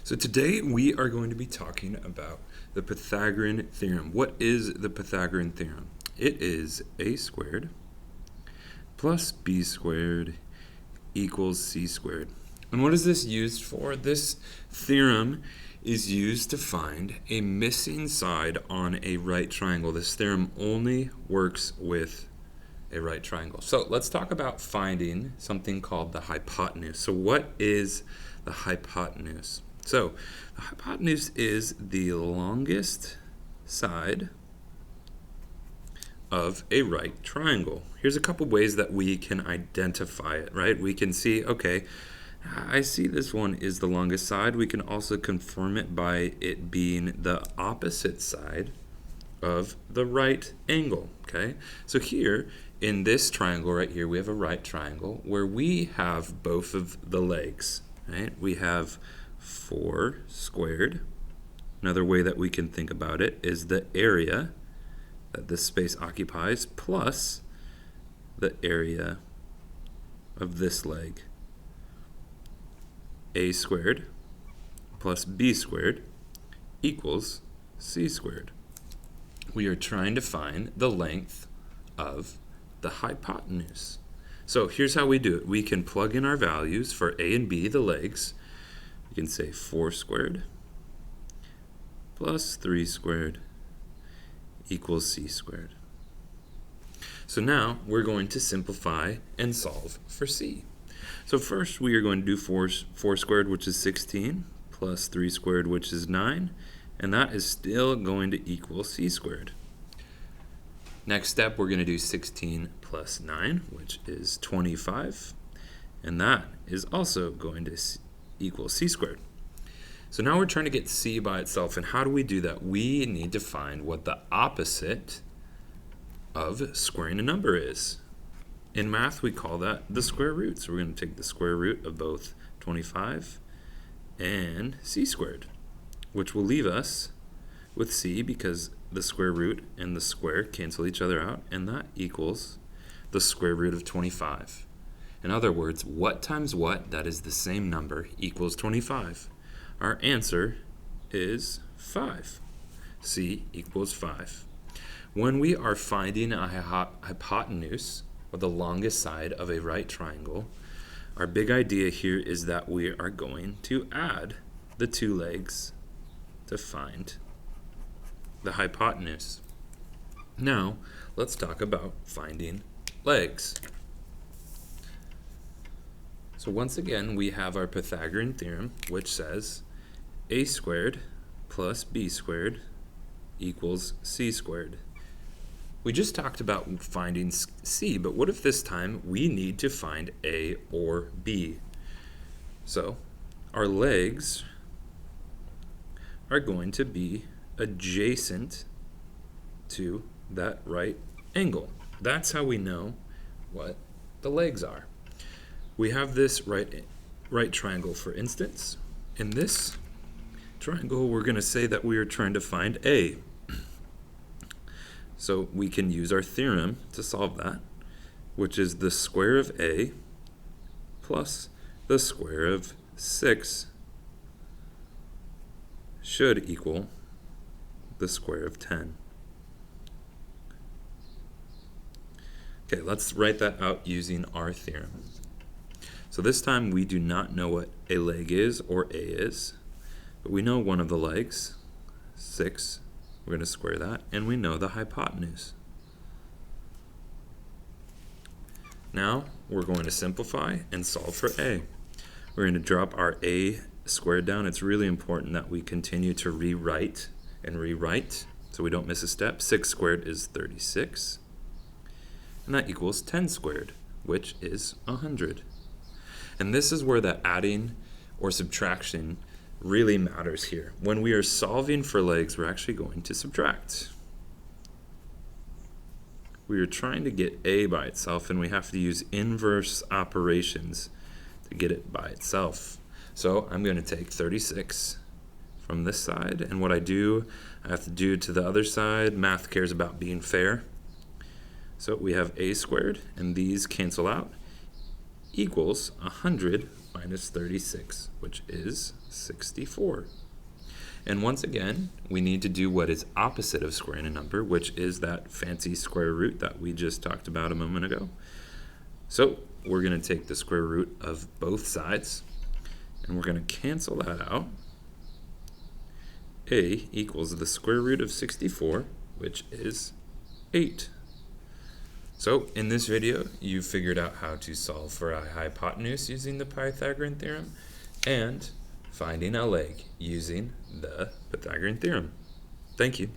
So today we are going to be talking about the Pythagorean Theorem. What is the Pythagorean Theorem? It is a squared plus b squared equals c squared. And what is this used for? This theorem is used to find a missing side on a right triangle. This theorem only works with a right triangle. So let's talk about finding something called the hypotenuse. So what is the hypotenuse? So the hypotenuse is the longest side of a right triangle. Here's a couple ways that we can identify it, right? We can see, okay, I see this one is the longest side. We can also confirm it by it being the opposite side of the right angle, okay? So here in this triangle right here, we have a right triangle where we have both of the legs, right? We have 4 squared. Another way that we can think about it is the area that this space occupies plus the area of this leg. A squared plus b squared equals c squared. We are trying to find the length of the hypotenuse. So here's how we do it. We can plug in our values for a and b, the legs. You can say 4 squared plus 3 squared equals c squared. So now we're going to simplify and solve for c. So first we are going to do 4 squared, which is 16, plus 3 squared, which is 9, and that is still going to equal c squared. Next step, we're going to do 16 plus 9, which is 25, and that is also going to equal c squared. So now we're trying to get c by itself, and how do we do that? We need to find what the opposite of squaring a number is. In math, we call that the square root. So we're going to take the square root of both 25 and c squared, which will leave us with c because the square root and the square cancel each other out, and that equals the square root of 25. In other words, what times what that is the same number equals 25. Our answer is 5. C equals 5. When we are finding a hypotenuse, or the longest side of a right triangle, our big idea here is that we are going to add the 2 legs to find the hypotenuse. Now, let's talk about finding legs. So once again, we have our Pythagorean theorem, which says a squared plus b squared equals c squared. We just talked about finding c, but what if this time we need to find a or b? So our legs are going to be adjacent to that right angle. That's how we know what the legs are. We have this right triangle, for instance. In this triangle, we're going to say that we are trying to find a. So we can use our theorem to solve that, which is the square of a plus the square of 6 should equal the square of 10. Okay, let's write that out using our theorem. So this time we do not know what a leg is or a is, but we know one of the legs, 6. We're going to square that, and we know the hypotenuse. Now we're going to simplify and solve for a. We're going to drop our a squared down. It's really important that we continue to rewrite and rewrite so we don't miss a step. 6 squared is 36, and that equals 10 squared, which is 100. And this is where the adding or subtraction really matters here. When we are solving for legs, we're actually going to subtract. We are trying to get a by itself, and we have to use inverse operations to get it by itself. So I'm going to take 36 from this side, and what I have to do to the other side. Math cares about being fair. So we have a squared, and these cancel out, equals 100 minus 36, which is 64. And once again, we need to do what is opposite of squaring a number, which is that fancy square root that we just talked about a moment ago. So we're going to take the square root of both sides, and we're going to cancel that out. A equals the square root of 64, which is 8. So in this video, you figured out how to solve for a hypotenuse using the Pythagorean theorem and finding a leg using the Pythagorean theorem. Thank you.